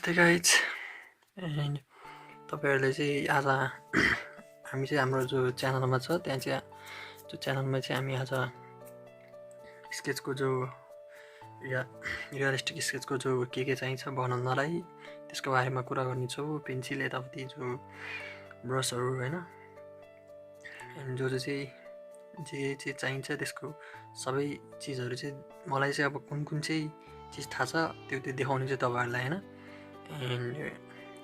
नमस्ते guys and तपाईहरुले चाहिँ आज हामी चाहिँ हाम्रो जो च्यानलमा छ त्यहाँ चाहिँ त्यो च्यानलमा चाहिँ हामी आज स्केचको जो रियलिस्टिक स्केचको जो के चाहिन्छ बनाउनलाई त्यसको बारेमा कुरा गर्नेछौँ। पेन्सिल यताउति जो ब्रसहरु हैन एन्ड जो चाहिँ चाहिन्छ त्यसको सबै चीजहरु चाहिँ मलाई चाहिँ अब कुन चाहिँ चीज थाहा छ त्यो देखाउने चाहिँ तपाईहरुलाई हैन। And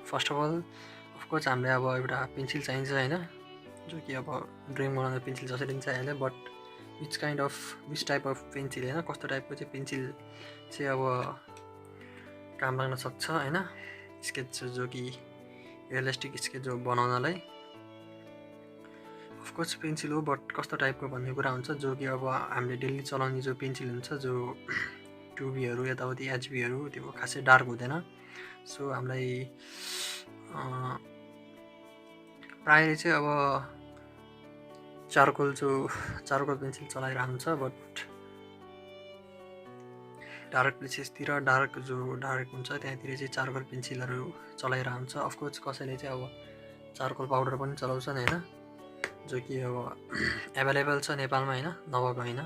first of all of course हामीलाई अब एउटा पेन्सिल चाहिन्छ हैन, जो कि अब ड्रइङ बनाउन पेन्सिल जसरी पनि चाहिहाल्यो, but which type of pencil हैन, कस्तो टाइपको चाहिँ पेन्सिल चाहिँ अब काम लाग्न सक्छ हैन स्केच जो कि रियलिस्टिक स्केच जो बनाउनलाई। अफकोर्स पेन्सिल हो बट कस्तो टाइपको भन्ने कुरा हुन्छ, जो कि अब हामीले डेली चलाउने जो पेन्सिल हुन्छ जो 2B हरु यताउति HB हरु त्यो खासै डार्क हुँदैन। सो हामीलाई प्रायः चाहिँ अब चारकोल पेन्सिल चलाइरहनु छ, बट डार्क प्लेसेसतिर डार्क हुन्छ त्यहाँतिर चाहिँ चारकोल पेन्सिलहरु चलाइरहनु छ। अफकोर्स कसैले चाहिँ अब चारकोल पाउडर पनि चलाउँछन् हैन, जो कि अब एभाइलेबल छ नेपालमा हैन, नभएको हैन।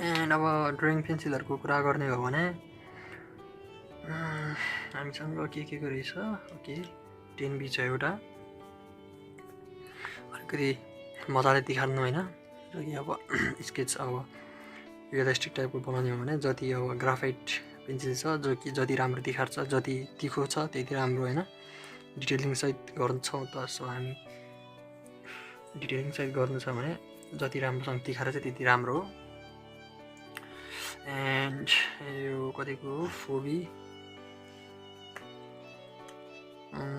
एन्ड अब ड्रइङ पेन्सिलहरुको कुरा गर्ने हो भने हामीसँग के रहेछ। ओके 10B छ एउटा, अलिकति मजाले देखाड्नु हैन, जो कि अब स्केच अब रियलिस्टिक टाइपको बनाउने हो भने जति अब ग्राफाइट पेन्सिल छ जो कि जति राम्रो देखाड्छ, जति तिखो छ त्यति राम्रो हैन। डिटेलिङ सहित गर्छौं त, सो हामी डिटेलिङ सहित गर्नु छ भने जति राम्रोसँग देखाएर चाहिँ त्यति राम्रो हो। एन्ड यो कतिको 4B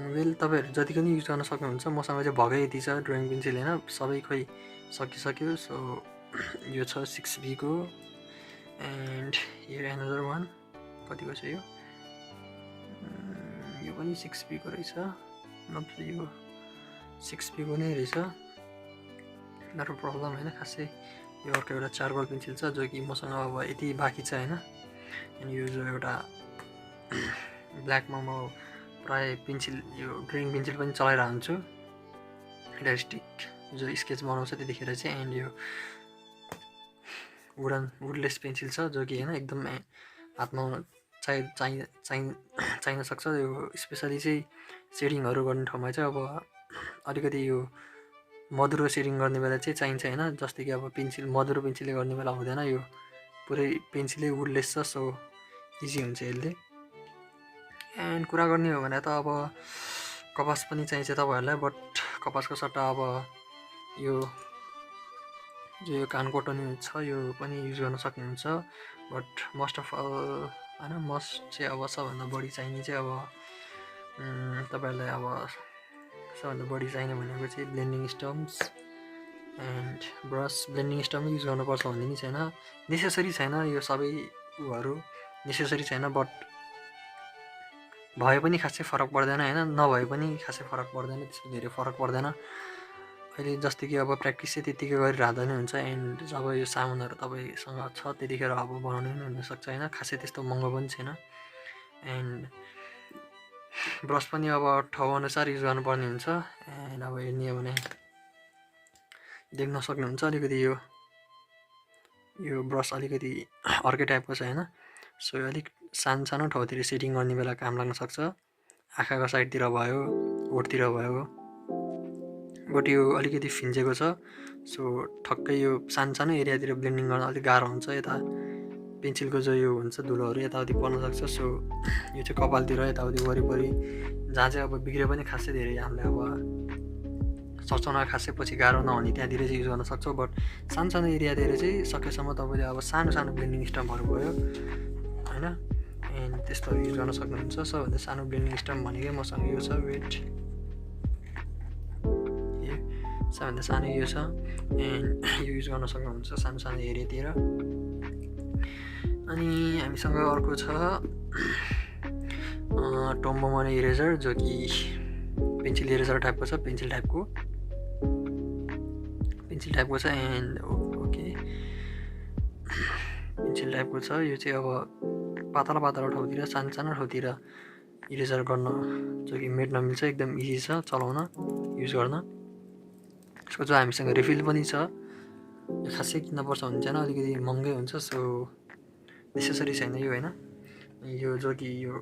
वेल तपाईहरु जतिको नि युज गर्न सक्नुहुन्छ। मसँग चाहिँ भगै यति छ ड्रइङ पेन्सिल हैन, सबै खोइ सकिसक्यो। सो यो छ 6B को एन्ड हियर अनदर वान कतिको छ यो पनि 6B को रहेछ, मतलब यो 6B को नै रहेछ, नट प्रब्लम हैन खासै। यो अर्को एउटा चारकोल पेन्सिल छ जो कि मसँग अब यति बाँकी छ हैन। अनि यो जो एउटा ब्ल्याकमा म प्राय पेन्सिल यो ड्रइङ पेन्सिल पनि चलाइरहन्छु रियलिस्टिक जो स्केच बनाउँछ त्यतिखेर चाहिँ। एन्ड यो वुडलेस पेन्सिल छ जो कि हैन एकदम हातमा चाहिन सक्छ। यो स्पेशली चाहिँ सेडिङहरु गर्ने ठाउँमा चाहिँ अब अलिकति यो मधुरो सेडिङ गर्ने बेला चाहिँ चाहिन्छ हैन, जस्तै कि अब मधुरो पेन्सिलले गर्ने बेला हुँदैन, यो पुरै पेन्सिलै वुडलेस छ, सो इजी हुन्छ यसले। एन्ड कुरा गर्ने हो भने त अब कपास पनि चाहिन्छ तपाईहरुलाई, बट कपासको सट्टा अब यो कानकोटनी छ यो पनि युज गर्न सक्नुहुन्छ। बट मोस्ट अफ अल हैन, मस्ट चाहिँ अब सबभन्दा बढी चाहिने चाहिँ अब तपाईहरुलाई अब सबभन्दा बढी चाहिने भनेको चाहिँ blending stumps and brush. Blending stump use गर्नुपर्छ भन्ने नि छैन, नेसेसरी छैन, यो सबै उहरु नेसेसरी छैन, बट भए पनि खासै फरक पर्दैन हैन, नभए पनि खासै फरक पर्दैन, त्यसको धेरै फरक पर्दैन। अहिले जस्तै कि अब प्र्याक्टिस चाहिँ त्यतिकै गरिरहँदा नै हुन्छ। एन्ड जब यो सामानहरु तपाईसँग छ त्यतिखेर अब बनाउनु पनि हुन सक्छ हैन, खासै त्यस्तो महँगो पनि छैन। एन्ड ब्रस पनि अब ठाउँ अनुसार युज गर्नुपर्ने हुन्छ। एन्ड अब हेर्ने हो भने देख्न सक्नुहुन्छ अलिकति यो ब्रस अलिकति अर्कै टाइपको छ हैन। सो यो अलिक सानो ठाउँतिर सेटिङ गर्ने बेला काम लाग्न सक्छ, आँखाको साइडतिर भयो, ओठतिर भयो, बट यो अलिकति फिन्जेको छ। सो ठक्कै यो सानो एरियातिर ब्लेन्डिङ गर्न अलिक गाह्रो हुन्छ, यता पेन्सिलको जो यो हुन्छ धुलोहरु यताउति पर्न सक्छ। सो यो चाहिँ कपालतिर यताउति वरिपरि जहाँ चाहिँ अब बिग्रे पनि खासै धेरै हामीले अब सचाउन खासै पछि गाह्रो नहुने त्यहाँतिर चाहिँ युज गर्न सक्छौं। बट सानो एरियातिर चाहिँ सकेसम्म तपाईले अब सानो ब्लेन्डिङ स्टम्पहरु भयो हैन, एन्ड त्यस्तोहरु युज गर्न सक्नुहुन्छ। सबभन्दा सानो ब्लेन्डिङ स्टम्प भनेकै मसँग यो छ, वेट सबभन्दा सानो यो छ, एन्ड यो युज गर्न सक्नुहुन्छ सानो एरियातिर। अनि हामीसँग अर्को छ टोम्बोमनी इरेजर, जो कि पेन्सिल इरेजर टाइपको छ, पेन्सिल टाइपको छ। एन्ड ओके पेन्सिल टाइपको छ, यो चाहिँ अब पातला पातला ठाउँतिर सानो सानो ठाउँतिर इरेजर गर्न जो कि मेट्न मिल्छ, एकदम इजी छ चलाउन, युज गर्न। यसको जो हामीसँग रिफिल पनि छ, यो खासै किन्नुपर्छ भन्ने छैन, अलिकति महँगै हुन्छ, सो नेसेसरी छैन यो होइन। यो जो कि यो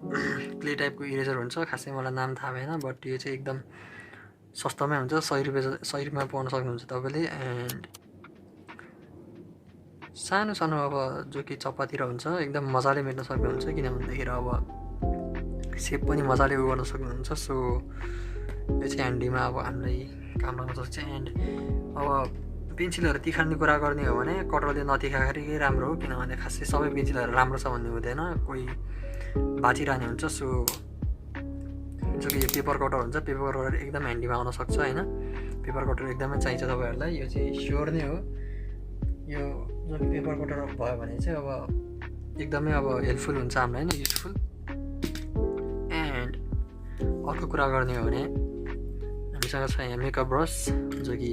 क्ले टाइपको इरेजर हुन्छ, खासै मलाई नाम थाहा भएन, बट यो चाहिँ एकदम सस्तोमै हुन्छ, 100 रुपियाँमा पाउन सक्नुहुन्छ तपाईँले। एन्ड सानो सानो अब जो कि चप्पातिर हुन्छ एकदम मजाले मेट्न सक्नुहुन्छ, किन भन्दाखेरि अब सेप पनि मजाले उ गर्न सक्नुहुन्छ। सो यो चाहिँ ह्यान्डीमा अब हामीलाई काम लाग्न सक्छ। एन्ड अब पेन्सिलहरू तिखार्ने कुरा गर्ने हो भने कटरले नतिखाएकै राम्रो हो, किनभने खासै सबै पेन्सिलहरू राम्रो छ भन्ने हुँदैन, कोही बाँचिरहने हुन्छ। सो जो कि यो पेपर कटर हुन्छ, पेपर कटर एकदम ह्यान्डीमा आउन सक्छ होइन, पेपर कटर एकदमै चाहिन्छ तपाईँहरूलाई, यो चाहिँ स्योर नै हो। यो जो कि पेपर कटर भयो भने चाहिँ अब एकदमै अब हेल्पफुल हुन्छ हामीलाई होइन, युजफुल। एन्ड अर्को कुरा गर्ने हो भने हामीसँग छ यहाँ मेकअप ब्रस, जो कि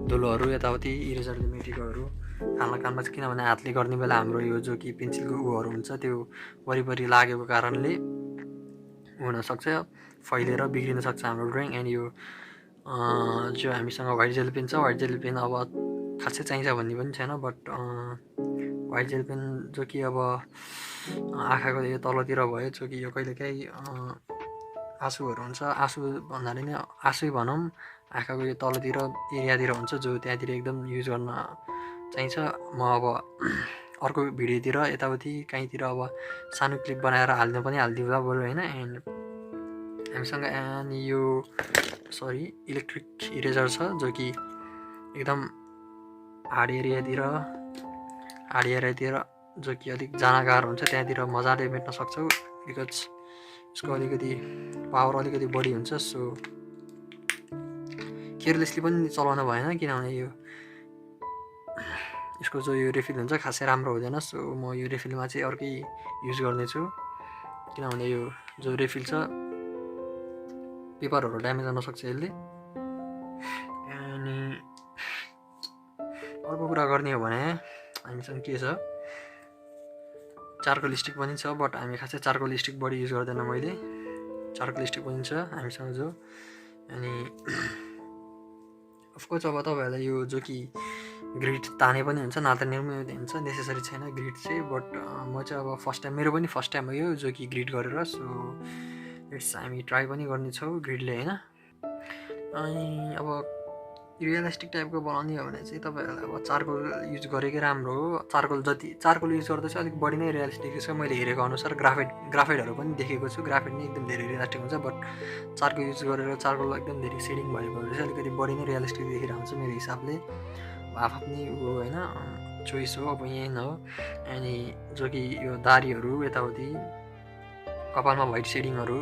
धुलोहरू यताउति इरेजरले मेटेकोहरू हाल्न काममा छ, किनभने हातले गर्ने बेला हाम्रो यो जो कि पेन्सिलको उहरू हुन्छ त्यो वरिपरि लागेको कारणले हुनसक्छ, फैलेर बिग्रिन सक्छ हाम्रो ड्रइङ। एन्ड यो जो हामीसँग व्हाइट जेल पेन छ, व्हाइट जेल पेन अब खासै चाहिन्छ भन्ने पनि छैन, बट व्हाइट जेल पेन जो कि अब आँखाको यो तलतिर भयो, जो कि यो कहिलेकाहीँ आँसुहरू हुन्छ, आँसु भन्नाले नै आँसुै भनौँ, आँखाको यो तलतिर एरियातिर हुन्छ, जो त्यहाँतिर एकदम युज गर्न चाहिन्छ। म अब अर्को भिडियोतिर यताउति कहीँतिर अब सानो क्लिप बनाएर हाल्नु पनि हालिदिउँला बरु होइन। एन्ड हामीसँग यो इलेक्ट्रिक इरेजर छ, जो कि एकदम हार्ड एरियातिर जो कि अलिक जान गाह्रो हुन्छ त्यहाँतिर मजाले मेट्न सक्छौँ, बिकज यसको अलिकति पावर अलिकति बढी हुन्छ। सो केयरलेसली पनि चलाउनु भएन, किनभने यो यसको जो यो रिफिल हुन्छ खासै राम्रो हुँदैन। सो म यो रिफिलमा चाहिँ अर्कै युज गर्नेछु, किनभने यो जो रिफिल छ पेपरहरू ड्यामेज हुन सक्छ यसले। अनि अर्को कुरा गर्ने हो भने हामीसँग के छ, चारकोल स्टिक पनि छ, बट हामी खासै चारकोल स्टिक बढी युज गर्दैन, मैले चारकोल स्टिक पनि छ हामीसँग जो। अनि अफकोर्स अब तपाईँहरूलाई यो जो कि ग्रिड ताने पनि हुन्छ, नताने पनि हुन्छ, नेसेसरी छैन ग्रिड चाहिँ, बट म चाहिँ अब फर्स्ट टाइम, मेरो पनि फर्स्ट टाइम हो यो जो कि ग्रिड गरेर। सो हामी ट्राई पनि गर्नेछौँ ग्रिडले होइन। अनि अब रियलिस्टिक टाइपको बनाउने हो भने चाहिँ तपाईँहरूलाई अब चारकोल युज गरेकै राम्रो हो। चारकोल युज गर्दा चाहिँ अलिक बढी नै रियलिस्टिक छ, मैले हेरेको अनुसार ग्राफाइटहरू पनि देखेको छु, ग्राफाइट नै एकदम धेरै रियलिस्टिक हुन्छ, बट चारकोल युज गरेर चारकोल एकदम धेरै सेडिङ भएको चाहिँ अलिकति बढी नै रियलिस्टिक देखिरहेको हुन्छ मेरो हिसाबले। आफ्नै हो होइन, चोइस हो, अब यही न हो। अनि जो कि यो दारीहरू यताउति कपालमा व्हाइट सेडिङहरू,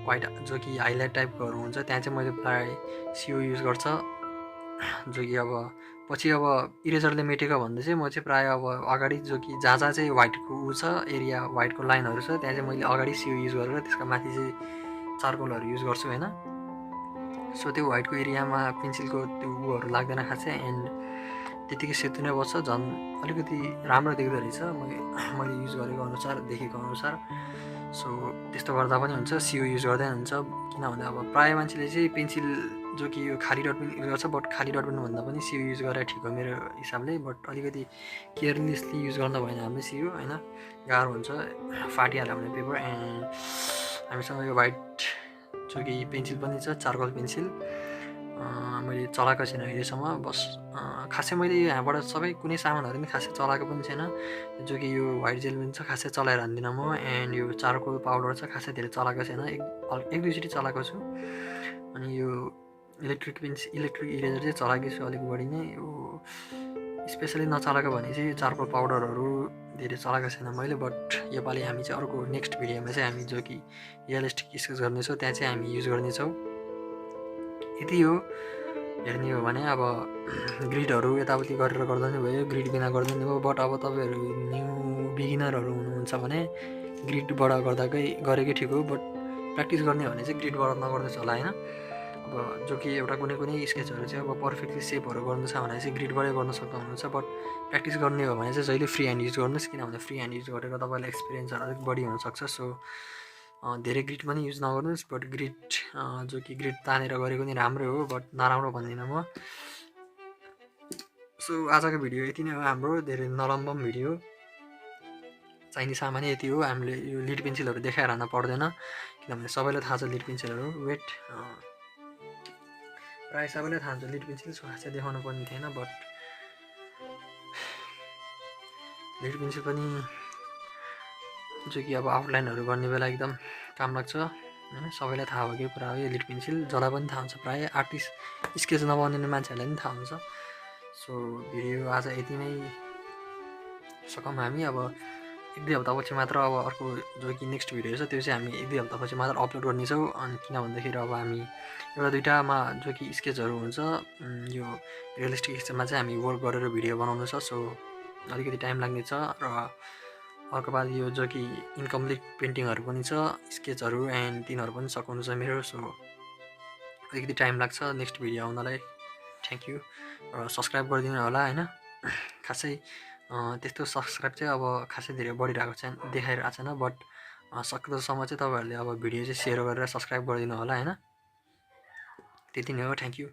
व्हाइट जो कि हाइलाइट टाइपकोहरू हुन्छ, त्यहाँ चाहिँ मैले प्रायः सिओ युज गर्छ, जो कि अब पछि अब इरेजरले मेटेको भन्दा चाहिँ म चाहिँ प्रायः अब अगाडि जो कि जहाँ चाहिँ व्हाइटको ऊ छ एरिया, व्हाइटको लाइनहरू छ, त्यहाँ चाहिँ मैले अगाडि सिओ युज गरेर त्यसका माथि चाहिँ चारकोलहरू युज गर्छु होइन। सो त्यो व्हाइटको एरियामा पेन्सिलको त्यो उहरू लाग्दैन खासै, एन्ड त्यतिकै सेतो नै बस्छ, झन् अलिकति राम्रो देख्दो रहेछ मैले युज गरेको अनुसार, देखेको अनुसार। सो त्यस्तो गर्दा पनि हुन्छ, सिओ युज गर्दै हुन्छ, किनभने अब प्रायः मान्छेले चाहिँ पेन्सिल जो कि यो खाली डट पेन युज गर्छ, बट खाली डट पेन भन्दा पनि सिओ युज गरेर ठिक हो मेरो हिसाबले, बट अलिकति केयरलेसली युज गर्दा भएन हामीले सिओ होइन, गाह्रो हुन्छ, फाटिहाल्यो भने पेपर। एन्ड हामीसँग यो व्हाइट जो कि पेन्सिल पनि छ, चारकोल पेन्सिल मैले चलाएको छैन अहिलेसम्म, बस खासै मैले यहाँबाट सबै कुनै सामानहरू पनि खासै चलाएको पनि छैन, जो कि यो व्हाइट जेल पेन छ खासै चलाएर हान्दिनँ म, एन्ड यो चारकोल पाउडर छ खासै धेरै चलाएको छैन, एक दुईचोटि चलाएको छु। अनि यो इलेक्ट्रिक इरेजर चाहिँ चलाएकै छु अलिक बढी नै, यो स्पेसली नचलाएको भने चाहिँ चारकोल पाउडरहरू धेरै चलाएको छैन मैले, बट योपालि हामी चाहिँ अर्को नेक्स्ट भिडियोमा चाहिँ हामी जो कि रियलिस्टिक स्केच गर्नेछौँ त्यहाँ चाहिँ हामी युज गर्नेछौँ। यति हो, हेर्ने हो भने अब ग्रिडहरू यताउति गरेर गर्दा नै भयो, ग्रिड बिना गर्दा नि भयो, बट अब तपाईँहरू न्यू बिगिनरहरू हुनुहुन्छ भने ग्रिडबाट गरेकै ठिक हो, बट प्र्याक्टिस गर्ने हो भने चाहिँ ग्रिडबाट नगर्दैछ होला होइन। अब जो कि एउटा कुनै स्केचहरू चाहिँ अब पर्फेक्टली सेपहरू गर्नु छ भने चाहिँ ग्रिडबाटै गर्न सक्दा हुनुहुन्छ। बट प्र्याक्टिस गर्ने हो भने चाहिँ जहिले फ्री ह्यान्ड युज गर्नुहोस्, किनभने फ्री ह्यान्ड युज गरेर तपाईँलाई एक्सपिरियन्सहरू अलिक बढी हुनसक्छ। सो धेरै ग्रिड पनि युज नगर्नुहोस्, बट ग्रिड जो कि ग्रिड तानेर गरेको नि राम्रै हो, बट नराम्रो भन्दिनँ म। सो आजको भिडियो यति नै हो हाम्रो, धेरै नलम्बम भिडियो। चाहिने सामान यति हो। हामीले यो लिड पेन्सिलहरू देखाएर हान्न पर्दैन, किनभने सबैलाई थाहा छ लिड पेन्सिलहरू। वेट प्रायः सबैलाई थाहा हुन्छ लिड पेन्सिल, सो खासै देखाउनु पर्ने थिएन। बट लिड पेन्सिल पनि जो कि अब आउटलाइनहरू गर्ने बेला एकदम काम लाग्छ होइन। सबैलाई थाहा भएको कुरा हो यो लिड पेन्सिल, जसलाई पनि थाहा हुन्छ, प्रायः आर्टिस्ट स्केच नबनाउने मान्छेहरूलाई पनि थाहा हुन्छ। सो भिडियो आज यति नै सकौँ हामी। अब 1-2 हप्तापछि मात्र अब अर्को जो कि नेक्स्ट भिडियो छ त्यो चाहिँ हामी 1-2 हप्तापछि मात्र अपलोड गर्नेछौँ। अनि किन भन्दाखेरि अब हामी एउटा दुइटामा जो कि स्केचहरू हुन्छ यो रियलिस्टिक स्केचमा चाहिँ हामी वर्क गरेर भिडियो बनाउनु छ। सो अलिकति टाइम लाग्नेछ। र अर्को बाद यो जो कि इन्कम्प्लिट पेन्टिङहरू पनि छ, स्केचहरू एन्ड तिनीहरू पनि सघाउनु छ मेरो। सो अलिकति टाइम लाग्छ नेक्स्ट भिडियो आउनलाई। Thank you. र सब्सक्राइब गरिदिनु होला होइन। खासै त्यस्तो सब्सक्राइब चाहिँ अब खासै धेरै बढिरहेको छैन, देखाइरहेको छैन। बट सक्दोसम्म चाहिँ तपाईँहरूले अब भिडियो चाहिँ सेयर गरेर सब्सक्राइब गरिदिनु होला होइन। त्यति नै हो। Thank you.